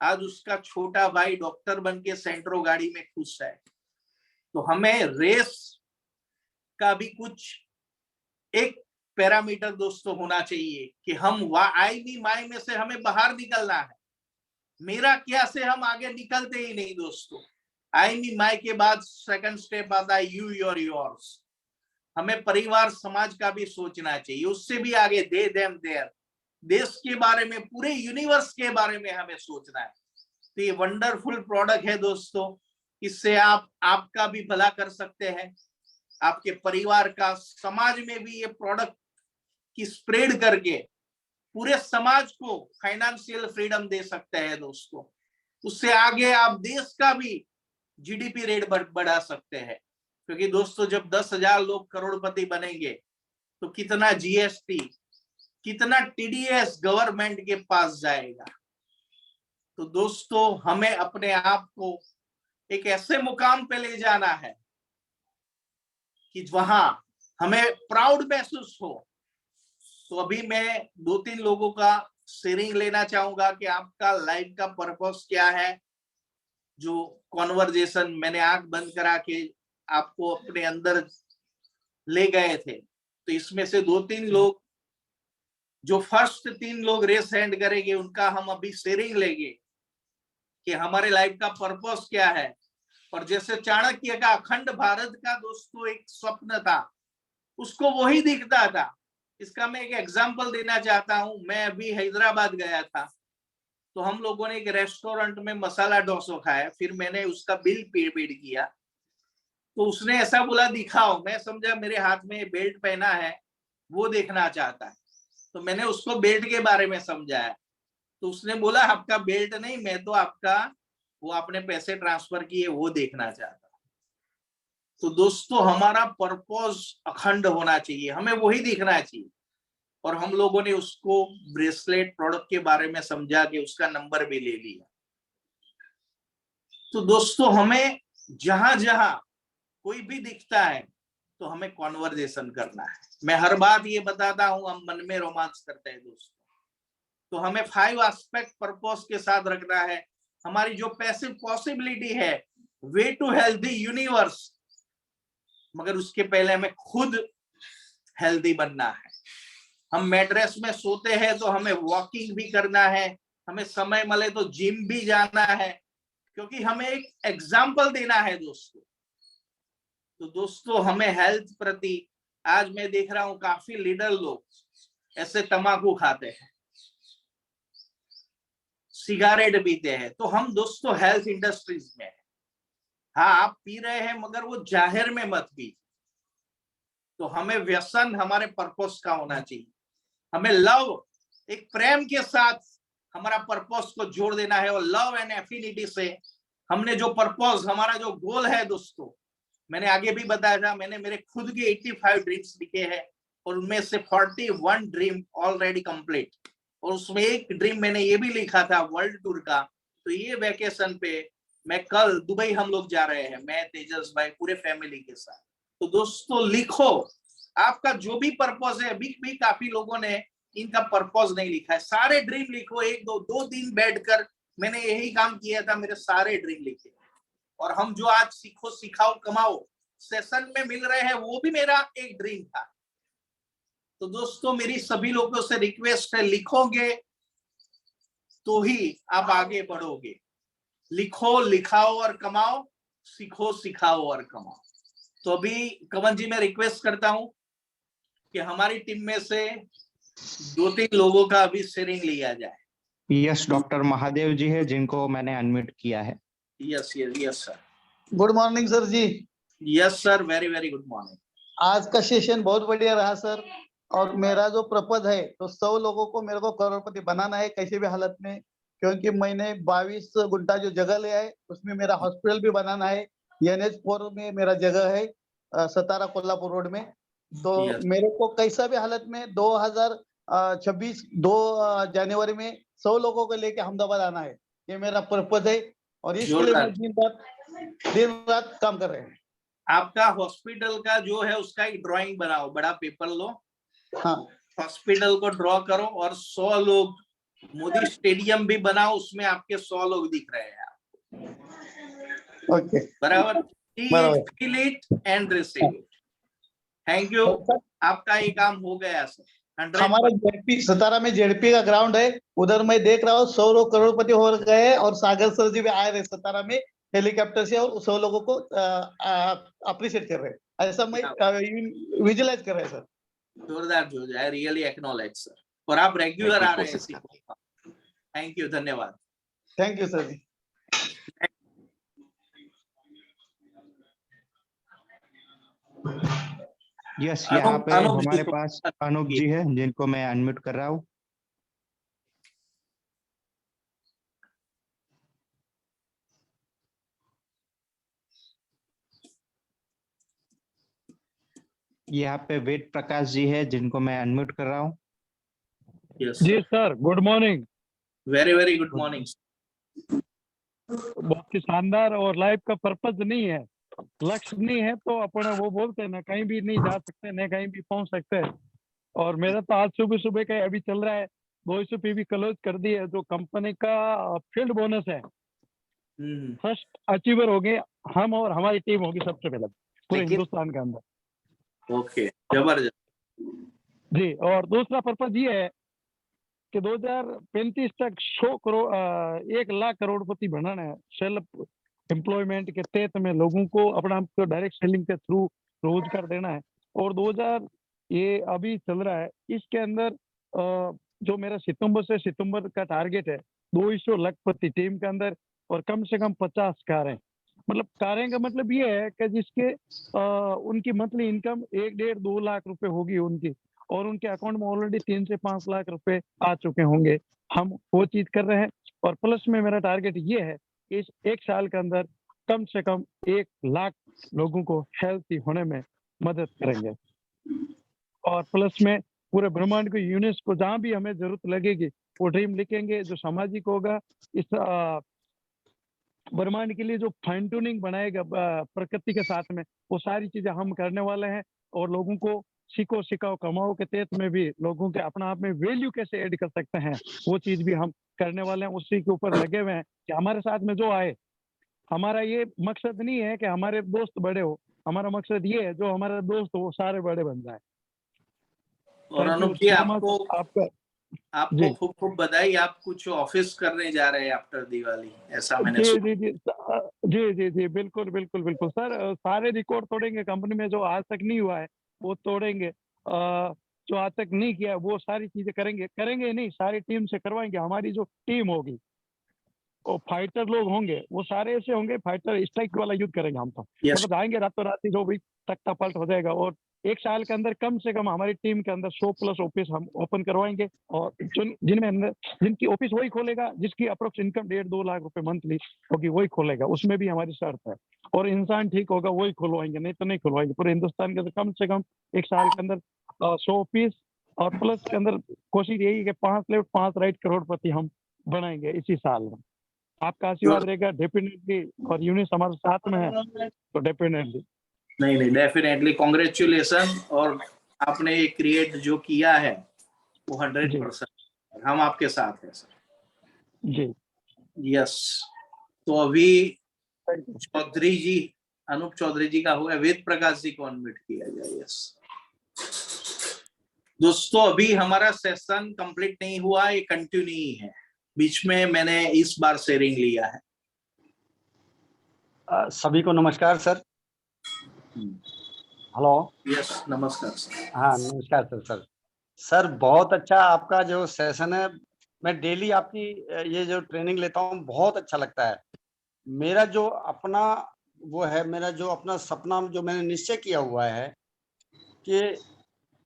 आज उसका छोटा भाई डॉक्टर बन के सेंट्रो गाड़ी में खुश है। तो हमें रेस का भी कुछ एक पैरामीटर दोस्तों होना चाहिए कि हम आई मी माई में से हमें बाहर निकलना है। मेरा क्या से हम आगे निकलते ही नहीं दोस्तों। आई मी माई के बाद सेकंड स्टेप आता है यू योर योर्स। हमें परिवार समाज का भी सोचना चाहिए, उससे भी आगे दे देम देयर, देश के बारे में, पूरे यूनिवर्स के बारे में हमें सोचना है। तो ये वंडरफुल प्रोडक्ट है दोस्तों। इससे आप आपका भी भला कर सकते हैं, आपके परिवार का, समाज में भी ये प्रोडक्ट की स्प्रेड करके पूरे समाज को फाइनेंशियल फ्रीडम दे सकते हैं दोस्तों। उससे आगे आप देश का भी जीडीपी रेट बढ़ा सकते हैं। क्योंकि दोस्तों जब 10,000 लोग करोड़पति बनेंगे तो कितना जीएसटी, कितना टीडीएस गवर्नमेंट के पास जाएगा। तो दोस्तों हमें अपने आप को एक ऐसे मुकाम पे ले जाना है कि वहां हमें प्राउड महसूस हो। तो अभी मैं 2-3 लोगों का शेयरिंग लेना चाहूंगा कि आपका लाइफ का पर्पस क्या है। जो कॉन्वर्जेशन मैंने आंख बंद करा के आपको अपने अंदर ले गए थे, तो इसमें से 2-3 लोग, जो फर्स्ट 3 लोग रेस हैंड करेंगे, उनका हम अभी शेयरिंग लेंगे कि हमारे लाइफ का पर्पस क्या है। और जैसे चाणक्य का अखंड भारत का दोस्तों एक स्वप्न था, उसको वही दिखता था। इसका मैं एक एग्जांपल देना चाहता हूं। मैं अभी हैदराबाद गया था, तो हम लोगों ने एक रेस्टोरेंट में मसाला डोसा खाया, फिर मैंने उसका बिल पेड किया, तो उसने ऐसा बोला दिखाओ। मैं समझा मेरे हाथ में बेल्ट पहना है, वो देखना चाहता है, तो मैंने उसको बेल्ट के बारे में समझाया। तो उसने बोला आपका बेल्ट नहीं, मैं तो आपका वो आपने पैसे ट्रांसफर किए वो देखना चाहता। तो दोस्तों हमारा पर्पस अखंड होना चाहिए, हमें वही दिखना चाहिए। और हम लोगों ने उसको ब्रेसलेट प्रोडक्ट के बारे में समझा के उसका नंबर भी ले लिया। तो दोस्तों हमें जहां जहां कोई भी दिखता है तो हमें कॉन्वर्जेशन करना है। मैं हर बात ये बताता हूं, हम मन में रोमांस करते हैं दोस्तों। तो हमें 5 एस्पेक्ट पर्पस के साथ रखना है। हमारी जो पैसिव पॉसिबिलिटी है, वे टू हेल्दी यूनिवर्स, मगर उसके पहले हमें खुद हेल्दी बनना है। हम मैट्रेस में सोते हैं तो हमें वॉकिंग भी करना है, हमें समय मिले तो जिम भी जाना है, क्योंकि हमें एक एग्जाम्पल देना है दोस्तों। तो दोस्तों हमें हेल्थ प्रति, आज मैं देख रहा हूं काफी लीडर लोग ऐसे तंबाकू खाते हैं, सिगारेट पीते हैं। तो हम दोस्तों हेल्थ इंडस्ट्रीज में है। हाँ आप पी रहे हैं, मगर वो जाहिर में मत पी। तो हमें व्यसन हमारे पर्पस का होना चाहिए। हमें लव, एक प्रेम के साथ हमारा पर्पस को जोड़ देना है। और लव एंड एफिनिटी से हमने जो पर्पस, हमारा जो गोल है दोस्तों, मैंने आगे भी बताया था, मैंने मेरे खुद के 85 ड्रीम्स लिखे हैं और उनमें से 41 ड्रीम ऑलरेडी कंप्लीट। और उसमें एक ड्रीम मैंने ये भी लिखा था वर्ल्ड टूर का। तो ये वेकेशन पे मैं कल दुबई हम लोग जा रहे हैं, मैं तेजस भाई पूरे फैमिली के साथ। तो दोस्तों लिखो आपका जो भी पर्पस है। अभी भी काफी लोगों ने इनका पर्पस नहीं लिखा है। सारे ड्रीम लिखो, 1-2 दिन बैठकर मैंने यही काम किया था, मेरे सारे ड्रीम लिखे। और हम जो आज सीखो सिखाओ कमाओ सेशन में मिल रहे हैं, वो भी मेरा एक ड्रीम था। तो दोस्तों मेरी सभी लोगों से रिक्वेस्ट है, लिखोगे तो ही आप आगे बढ़ोगे। लिखो, लिखाओ और कमाओ, सीखो, सिखाओ और कमाओ। तो अभी कमल जी मैं रिक्वेस्ट करता हूं कि हमारी टीम में से 2-3 लोगों का अभी शेयरिंग लिया जाए। यस, डॉक्टर महादेव जी है जिनको मैंने अनम्यूट किया है। Yes yes yes sir. Good morning sir ji. Yes sir, very very good morning. आज का सेशन बहुत बढ़िया रहा सर। और मेरा जो प्रपोज है तो 100 लोगों को मेरे को करोड़पति बनाना है कैसे भी हालत में, क्योंकि मैंने 22 गुंठा जो जगह लिया है उसमें मेरा हॉस्पिटल भी बनाना है। NH4 में मेरा जगह है, सतारा कोल्हापुर रोड में। तो Yes. मेरे को कैसा भी हालत में 2026 2 जनवरी में 100 लोगों को लेके अहमदाबाद आना है, ये मेरा पर्पज है। और इसके लिए मैं दिन रात काम कर रहे हैं। आपका हॉस्पिटल का जो है उसका एक ड्राइंग बनाओ, बड़ा पेपर लो, हाँ हॉस्पिटल को ड्रॉ करो और 100 लोग, मोदी स्टेडियम भी बनाओ, उसमें आपके 100 लोग दिख रहे हैं। ओके बराबर, बराबर। Feel it and receive it. Thank you, आपका ये काम हो गया सर। हमारा जेडपी सतारा में जेडपी का ग्राउंड है, उधर मैं देख रहा हूँ 100 लोग करोड़पति हो गए। और सागर सर जी भी आए रहे सतारा में हेलीकॉप्टर से, और 100 लोगों को अप्रिशिएट कर रहे हैं। ऐसा मैं विजुअलाइज कर रहे हैं सर। जोरदार जोरदार, आई रियली एक्नॉलेज सर। और आप रेगुलर आ रहे हैं। थैंक यू, धन्यवाद। Thank you sir ji. Yes, यहाँ पे हमारे पास अनूप जी है जिनको मैं अनम्यूट कर रहा हूँ। यहाँ पे वेद प्रकाश जी है जिनको मैं अनम्यूट कर रहा हूँ। जी sir, good morning. Very very good morning. बहुत ही शानदार। और लाइफ का पर्पस नहीं है, लक्ष्य नहीं है तो अपन वो बोलते हैं ना, कहीं भी नहीं जा सकते, न कहीं भी पहुंच सकते। और मेरा तो आज सुबह सुबह का अभी चल रहा है 200 PV क्लोज कर दी है। जो कंपनी का फील्ड बोनस है, फर्स्ट अचीवर हो गए हम और हमारी टीम होगी सबसे पहले पूरे हिंदुस्तान के अंदर। ओके, जबरदस्त जी। और दूसरा पर्पज ये है कि 2035 तक 1 लाख करोड़पति बनाना है। सेल्फ एम्प्लॉयमेंट के तहत में लोगों को अपना आपको डायरेक्ट सेलिंग के थ्रू रोजगार देना है। और 2000 ये अभी चल रहा है, इसके अंदर जो मेरा सितंबर का टारगेट है 200 लाख प्रति टीम के अंदर, और कम से कम 50 कारें। मतलब कारें का मतलब ये है कि जिसके उनकी मंथली इनकम 1-1.5-2 लाख रुपए होगी उनकी, और उनके अकाउंट में ऑलरेडी 3 से 5 लाख रुपए आ चुके होंगे। हम वो चीज कर रहे हैं। और प्लस में मेरा टारगेट ये है कि इस 1 साल के अंदर कम से कम 1 लाख लोगों को हेल्थी होने में मदद करेंगे। और प्लस में पूरे ब्रह्मांड को, यूनेस्को जहां भी हमें जरूरत लगेगी वो ड्रीम लिखेंगे। जो सामाजिक होगा, इस ब्रह्मांड के लिए जो फाइन ट्यूनिंग बनाएगा प्रकृति के साथ में, वो सारी चीजें हम करने वाले हैं। और लोगों को सीखो सिखाओ कमाओ के तहत में भी लोगों के अपना आप में वैल्यू कैसे ऐड कर सकते हैं, वो चीज भी हम करने वाले हैं। उसी के ऊपर लगे हुए हैं कि हमारे साथ में जो आए, हमारा ये मकसद नहीं है कि हमारे दोस्त बड़े हो, हमारा मकसद ये है जो हमारे दोस्त हो वो सारे बड़े बन जाए। और अनूप जी, आपको जी खूब खूब बधाई। आप कुछ ऑफिस करने जा रहे हैं आफ्टर दिवाली, ऐसा मैंने जी सुना। जी जी जी जी बिल्कुल बिल्कुल बिल्कुल सर। सारे रिकॉर्ड तोड़ेंगे कंपनी में, जो आज तक नहीं हुआ है वो तोड़ेंगे। जो आज तक नहीं किया वो सारी चीजें करेंगे नहीं, सारी टीम से करवाएंगे। हमारी जो टीम होगी वो फाइटर लोग होंगे, वो सारे ऐसे होंगे फाइटर स्ट्राइक वाला युद्ध करेंगे हम तो। Yes. मतलब आएंगे रातों रात ही जो भी तख्ता पलट हो जाएगा। और 1 साल के अंदर कम से कम हमारी टीम के अंदर 100+ ऑफिस हम ओपन करवाएंगे। और जिनकी ऑफिस वही खोलेगा जिसकी अप्रोक्स इनकम 1.5-2 लाख रुपए मंथली होगी, वही खोलेगा। उसमें भी हमारी शर्त है। और इंसान ठीक होगा वही खुलवाएंगे, नहीं तो नहीं खुलवाएंगे। पूरे हिंदुस्तान के अंदर कम से कम 1 साल के अंदर 100 ऑफिस। और प्लस के अंदर कोशिश यही है कि 5 लेफ्ट 5 राइट करोड़पति हम बनाएंगे इसी साल में। आपका आशीर्वाद रहेगा डेफिनेटली, और यूनिस हमारे साथ में है तो डेफिनेटली। नहीं, डेफिनेटली कांग्रेचुलेशन। और आपने ये क्रिएट जो किया है वो 100% हम आपके साथ हैं सर। जी यस। तो अभी चौधरी जी, अनूप चौधरी जी का हुआ, वेद प्रकाश जी को अनम्यूट किया जाए। यस दोस्तों, अभी हमारा सेशन कंप्लीट नहीं हुआ, ये कंटिन्यू ही है। बीच में मैंने इस बार शेयरिंग लिया है। सभी को नमस्कार सर। हेलो। यस, नमस्कार सर। हाँ नमस्कार सर। सर बहुत अच्छा आपका जो सेशन है, मैं डेली आपकी ये जो ट्रेनिंग लेता हूँ बहुत अच्छा लगता है। मेरा जो अपना वो है, मेरा जो अपना सपना जो मैंने निश्चय किया हुआ है कि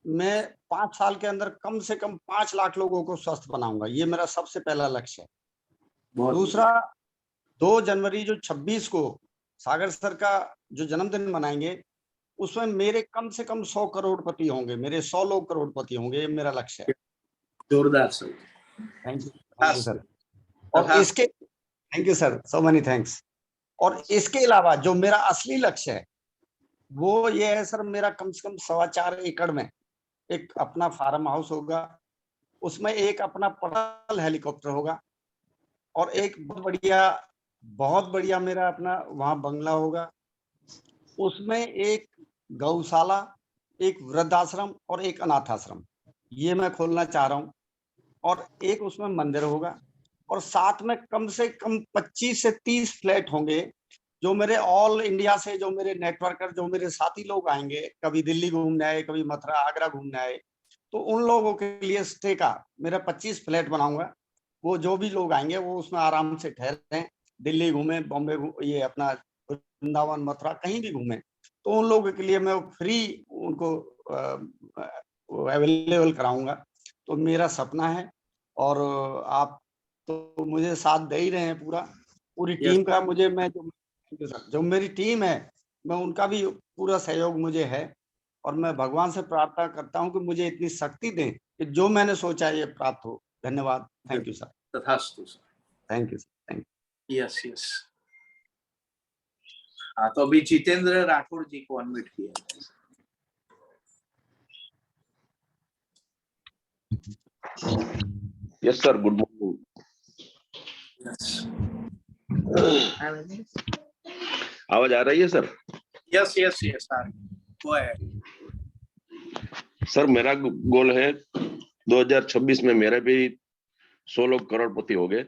मैं 5 साल के अंदर कम से कम 5 लाख लोगों को स्वस्थ बनाऊंगा, ये मेरा सबसे पहला लक्ष्य है। दूसरा, 2 जनवरी जो 26 को सागर सर का जो जन्मदिन मनाएंगे, उसमें मेरे कम से कम 100 करोड़पति होंगे, मेरे 100 लोग करोड़पति होंगे, ये मेरा लक्ष्य है। जोरदार सर। Thank you sir. और इसके thank you sir, so many thanks. और इसके अलावा जो मेरा असली लक्ष्य है वो ये है सर, मेरा कम से कम 4.25 एकड़ में एक अपना फार्म हाउस होगा, उसमें एक अपना पर्सनल हेलीकॉप्टर होगा, और एक बहुत बढ़िया मेरा अपना वहां बंगला होगा। उसमें एक गौशाला, एक वृद्धाश्रम और एक अनाथ आश्रम, ये मैं खोलना चाह रहा हूँ। और एक उसमें मंदिर होगा, और साथ में कम से कम 25 से 30 फ्लैट होंगे। जो मेरे ऑल इंडिया से जो मेरे नेटवर्कर, जो मेरे साथी लोग आएंगे, कभी दिल्ली घूमने आए, कभी मथुरा आगरा घूमने आए, तो उन लोगों के लिए स्टे का मेरा 25 फ्लैट बनाऊंगा। वो जो भी लोग आएंगे वो उसमें आराम से ठहरें, दिल्ली घूमे, बॉम्बे ये अपना वृंदावन मथुरा कहीं भी घूमे, तो उन लोगों के लिए मैं फ्री उनको अवेलेबल कराऊंगा। तो मेरा सपना है, और आप तो मुझे साथ दे ही रहे हैं पूरी टीम का। मुझे जो मेरी टीम है, मैं उनका भी पूरा सहयोग मुझे है। और मैं भगवान से प्रार्थना करता हूं कि मुझे इतनी शक्ति दें कि जो मैंने सोचा ये प्राप्त हो। धन्यवाद। Thank you sir. तथास्तु sir. Thank you sir. Thank you. Yes. हाँ, तो अभी जितेंद्र राठौड़ जी को अनम्यूट किया यस सर, गुड मॉर्निंग। आवाज आ रही है sir? Yes yes yes go ahead. Sir मेरा गोल है 2026 में मेरे भी 100 लोग करोड़पति हो गए,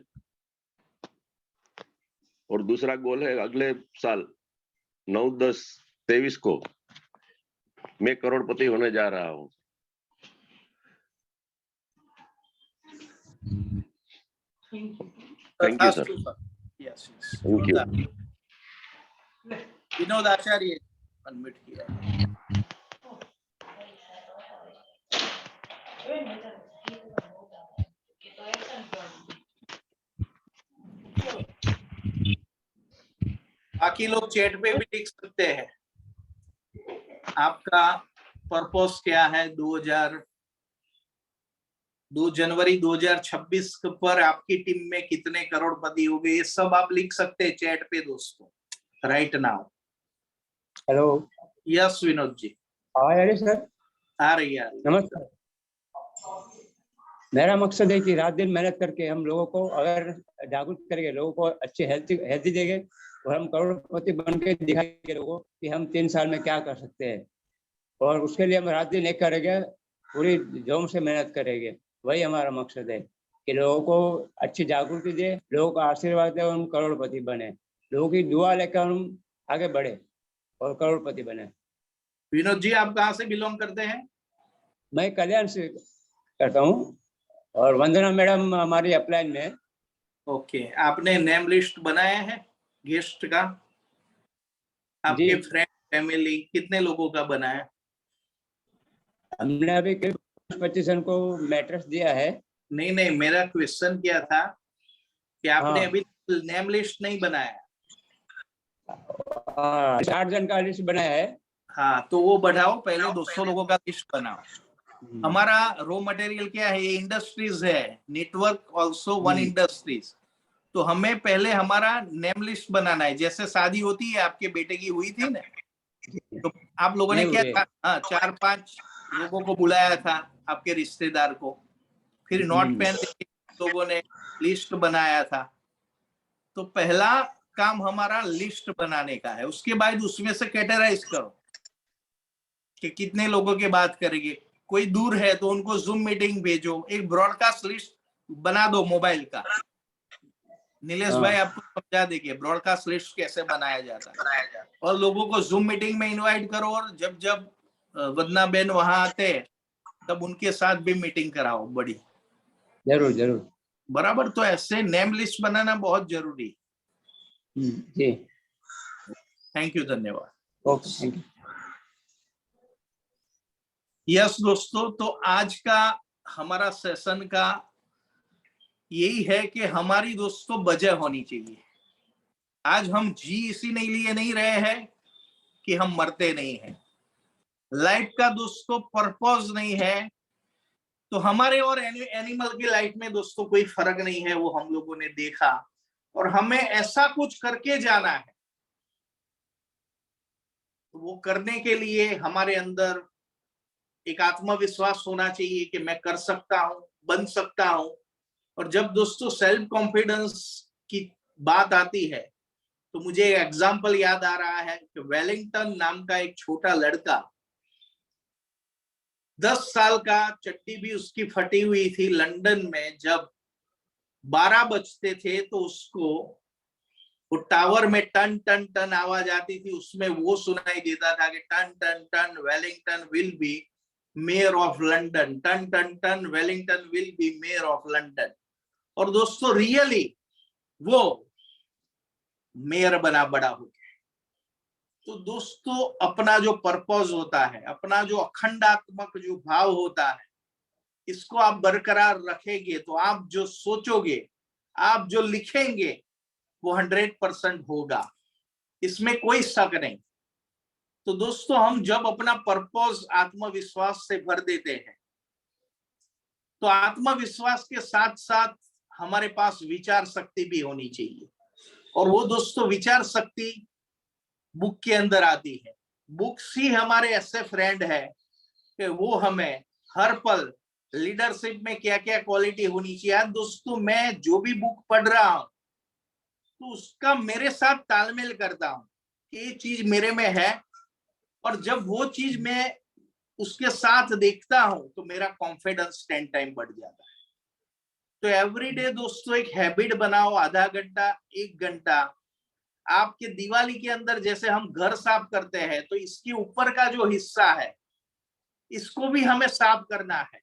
और दूसरा गोल है अगले साल 9-10-23 को मैं करोड़पति होने जा रहा हूँ। Thank you sir. Yes yes, thank you. Vinod Acharya unmute किया। बाकी लोग चैट पे भी लिख सकते हैं आपका पर्पस क्या है। 2 जनवरी 2026 पर आपकी टीम में कितने करोड़पति हो गए, ये सब आप लिख सकते हैं चैट पे दोस्तों right now. Hello, yes Vinod ji, आवाज आ रही सर? आ रही है। नमस्कार। मेरा मकसद है कि रात दिन मेहनत करके हम लोगों को अगर जागरूक करेंगे, लोगों को अच्छे हेल्थी देंगे, और हम करोड़पति बन के दिखाएंगे लोगों को कि हम 3 साल में क्या कर सकते हैं, और उसके लिए हम रात दिन एक करेंगे, पूरी जोम से मेहनत करेंगे। वही हमारा मकसद है कि लोगों को अच्छी जागृति दे, लोगों का आशीर्वाद दे और हम करोड़पति बने, लोगों की दुआ लेकर हम आगे बढ़े और करोड़पति बने। विनोद जी आप कहाँ से बिलोंग करते हैं? मैं कल्याण से करता हूँ, और वंदना मैडम हमारी अपलाइन में। ओके, आपने नेम लिस्ट बनाया है गेस्ट का? आपके फ्रेंड फैमिली कितने लोगों का बनाया? हमने अभी 25 को मैट्रिक्स दिया है। नहीं, मेरा क्वेश्चन क्या था कि आपने अभी नेम लिस्ट नहीं बनाया? 8 जन का लिस्ट बनाया है। हाँ, तो वो बढ़ाओ, पहले 200 लोगों का लिस्ट बनाओ। हमारा रॉ मटेरियल क्या है? इंडस्ट्रीज है, नेटवर्क ऑल्सो वन इंडस्ट्रीज। तो हमें पहले हमारा नेम लिस्ट बनाना है। जैसे शादी होती है, आपके बेटे की हुई थी ना, तो आप लोगों ने क्या था? हाँ, 4-5 लोगों को बुलाया था, आपके रिश्तेदार को, फिर नोट पेन लोगों ने लिस्ट बनाया था। तो पहला काम हमारा लिस्ट बनाने का है। उसके बाद उसमें से कैटेगराइज करो कि कितने लोगों की बात करेंगे। कोई दूर है तो उनको जूम मीटिंग भेजो, एक ब्रॉडकास्ट लिस्ट बना दो मोबाइल का। नीलेश भाई आपको समझा देंगे ब्रॉडकास्ट लिस्ट कैसे बनाया जाता है, और लोगों को जूम मीटिंग में इनवाइट करो, और जब जब वंदना बहन वहां आते तब उनके साथ भी मीटिंग कराओ बड़ी। जरूर बराबर। तो ऐसे नेम लिस्ट बनाना बहुत जरूरी। जी, थैंक यू, धन्यवाद। Okay, thank you. यस दोस्तों, तो आज का हमारा सेशन का यही है कि हमारी दोस्तों वजह होनी चाहिए। आज हम जी इसी नहीं लिए नहीं रहे हैं कि हम मरते नहीं हैं। लाइफ का दोस्तों पर्पस नहीं है, तो हमारे और एनिमल की लाइफ में दोस्तों कोई फर्क नहीं है, वो हम लोगों ने देखा। और हमें ऐसा कुछ करके जाना है, तो वो करने के लिए हमारे अंदर एक आत्मविश्वास होना चाहिए कि मैं कर सकता हूं, बन सकता हूं। और जब दोस्तों सेल्फ कॉन्फिडेंस की बात आती है, तो मुझे एक एग्जाम्पल याद आ रहा है कि वेलिंगटन नाम का एक छोटा लड़का, 10 साल का, चड्डी भी उसकी फटी हुई थी। लंदन में जब 12 बजते थे तो उसको वो टावर में टन टन टन आवाज आती थी, उसमें वो सुनाई देता था कि टन टन टन Wellington will be mayor of London, टन टन टन Wellington will be mayor of London. और दोस्तों रियली वो मेयर बना, बड़ा हो गया। तो दोस्तों अपना जो पर्पस होता है, अपना जो अखंडात्मक जो भाव होता है, इसको आप बरकरार रखेंगे तो आप जो सोचोगे, आप जो लिखेंगे, वो 100% होगा, इसमें कोई शक नहीं। तो दोस्तों हम जब अपना पर्पस आत्मविश्वास से भर देते हैं, तो आत्मविश्वास के साथ साथ हमारे पास विचार शक्ति भी होनी चाहिए। और वो दोस्तों विचार शक्ति बुक के अंदर आती है। बुक्स ही हमारे ऐसे फ्रेंड है कि वो हमें हर पल लीडरशिप में क्या क्या क्वालिटी होनी चाहिए। दोस्तों मैं जो भी बुक पढ़ रहा हूँ तो उसका मेरे साथ तालमेल करता हूँ कि ये चीज मेरे में है, और जब वो चीज मैं उसके साथ देखता हूं तो मेरा कॉन्फिडेंस 10 टाइम बढ़ जाता है। तो एवरीडे दोस्तों एक हैबिट बनाओ, आधा घंटा 1 घंटा। आपके दिवाली के अंदर जैसे हम घर साफ करते हैं तो इसके ऊपर का जो हिस्सा है इसको भी हमें साफ करना है,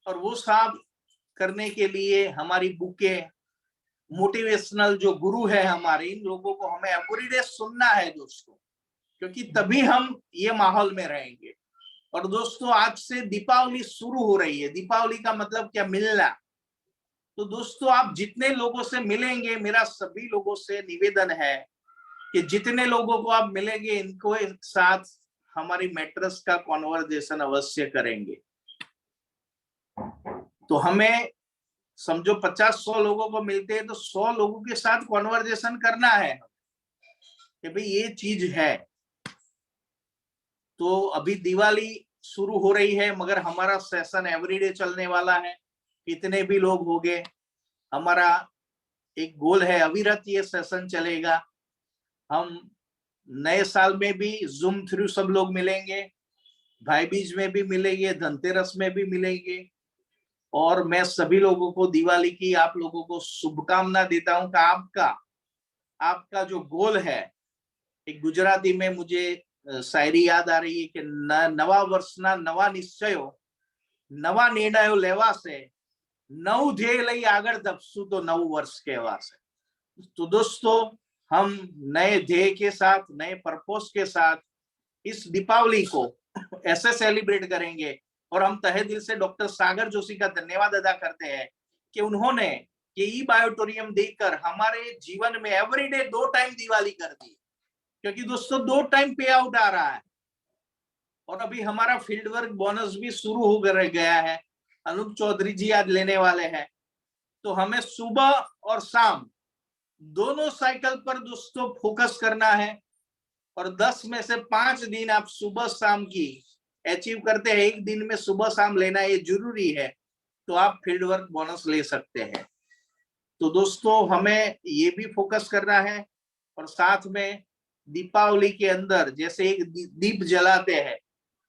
और वो साफ करने के लिए हमारी बुकें, मोटिवेशनल जो गुरु है हमारे, इन लोगों को हमें एवरीडे सुनना है दोस्तों, क्योंकि तभी हम ये माहौल में रहेंगे। और दोस्तों आज से दीपावली शुरू हो रही है। दीपावली का मतलब क्या? मिलना। तो दोस्तों आप जितने लोगों से मिलेंगे, मेरा सभी लोगों से निवेदन है कि जितने लोगों को आप मिलेंगे इनको एक साथ हमारी मैट्रेस का कॉन्वर्जेशन अवश्य करेंगे। तो हमें समझो 50-100 लोगों को मिलते हैं तो 100 लोगों के साथ कॉन्वर्जेशन करना है कि भाई ये चीज है। तो अभी दिवाली शुरू हो रही है मगर हमारा सेशन एवरीडे चलने वाला है। कितने भी लोग हो गए, हमारा एक गोल है, अविरत ये सेशन चलेगा। हम नए साल में भी जूम थ्रू सब लोग मिलेंगे, भाई बीज में भी मिलेंगे, धनतेरस में भी मिलेंगे। और मैं सभी लोगों को दिवाली की आप लोगों को शुभकामना देता हूं कि आपका जो गोल है, एक गुजराती में मुझे शायरी याद आ रही है कि नवा वर्षना नवा निश्चयो, नवा निर्णयो लेवासे, नव ध्येय लई आगर धपसू तो नव वर्ष कहवासे। तो दोस्तों हम नए ध्येय के साथ, नए पर्पस के साथ इस दीपावली को ऐसे सेलिब्रेट करेंगे। और हम तहे दिल से डॉक्टर सागर जोशी का धन्यवाद अदा करते हैं कि उन्होंने ये ई बायोटोरियम देकर हमारे जीवन में एवरीडे 2 टाइम दिवाली कर दी, क्योंकि दोस्तों 2 टाइम पे आउट आ रहा है। और अभी हमारा फील्ड वर्क बोनस भी शुरू हो गया है, अनूप चौधरी जी आज लेने वाले हैं। तो हमें सुबह और शाम दोनों साइकिल पर दोस्तों फोकस करना है, और 10 में से 5 दिन आप सुबह शाम की अचीव करते हैं, एक दिन में सुबह शाम लेना ये जरूरी है, तो आप फील्ड वर्क बोनस ले सकते हैं। तो दोस्तों हमें ये भी फोकस करना है, और साथ में दीपावली के अंदर जैसे एक दीप जलाते हैं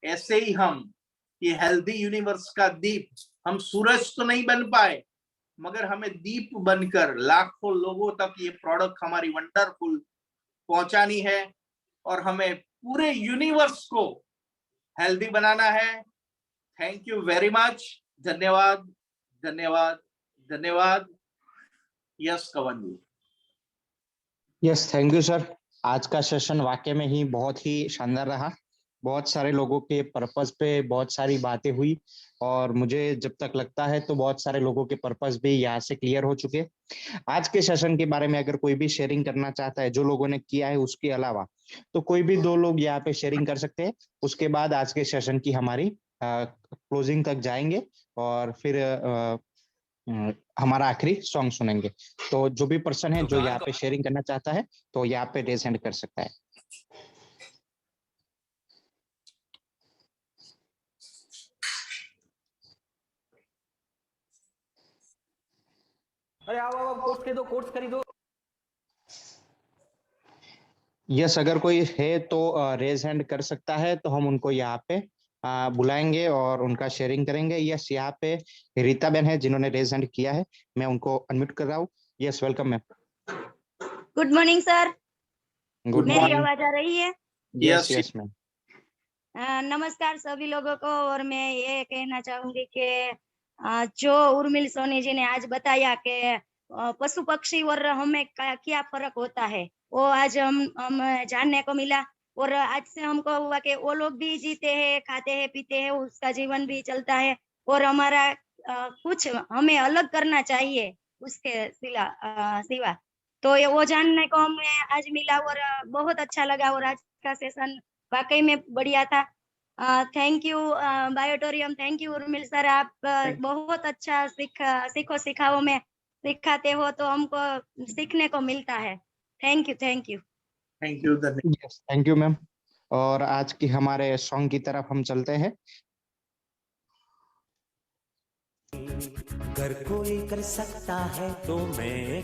ऐसे ही हम ये हेल्दी यूनिवर्स का दीप, हम सूरज तो नहीं बन पाए मगर हमें दीप बनकर लाखों लोगों तक ये प्रोडक्ट हमारी वंडरफुल पहुंचानी है, और हमें पूरे यूनिवर्स को हेल्दी बनाना है। Thank you very much. धन्यवाद धन्यवाद धन्यवाद। Yes Kavan ji. Yes, thank you sir. आज का सेशन वाकई में ही बहुत ही शानदार रहा। बहुत सारे लोगों के पर्पस पे बहुत सारी बातें हुई, और मुझे जब तक लगता है तो बहुत सारे लोगों के पर्पस भी यहाँ से क्लियर हो चुके। आज के सेशन के बारे में अगर कोई भी शेयरिंग करना चाहता है जो लोगों ने किया है उसके अलावा, तो कोई भी 2 लोग यहाँ पे शेयरिंग कर सकते हैं। उसके बाद आज के सेशन की हमारी क्लोजिंग तक जाएंगे और फिर हमारा आखिरी सॉन्ग सुनेंगे। तो जो भी पर्सन है जो यहाँ पे शेयरिंग करना चाहता है तो यहाँ पे रेज हैंड कर सकता है। अरे आओ कोर्स खरीदो। यस, अगर कोई है तो रेज हैंड कर सकता है, तो हम उनको यहाँ पे बुलाएंगे और उनका शेयरिंग करेंगे। यस, यहाँ पे रीता बहन है जिन्होंने रेज हैंड किया है, मैं उनको अनम्यूट कर रहा हूँ। Yes, welcome ma'am. Good morning sir. Good मेरी मॉर्निंग। आवाज आ रही है? Yes yes ma'am. नमस्कार सभी लोगों को। और मैं ये कहना चाहूंगी कि जो उर्मिल सोनी जी ने आज बताया कि पशु पक्षी और हमें क्या फर्क होता है, वो आज हम जानने को मिला। और आज से हमको हुआ कि वो लोग भी जीते हैं, खाते हैं, पीते हैं, उसका जीवन भी चलता है, और हमारा कुछ हमें अलग करना चाहिए उसके सिवा। तो ये वो जानने को हमें आज मिला और बहुत अच्छा लगा। और आज का सेशन वाकई में बढ़िया था। थैंक यू बायोटोरियम, थैंक यू उर्मिल सर। आप बहुत अच्छा सिखाओ में सिखाते हो तो हमको सीखने को मिलता है। Thank you thank you thank you. Yes, thank you ma'am. और आज की हमारे सॉन्ग की तरफ हम चलते हैं। अगर कोई कर सकता है तो मैं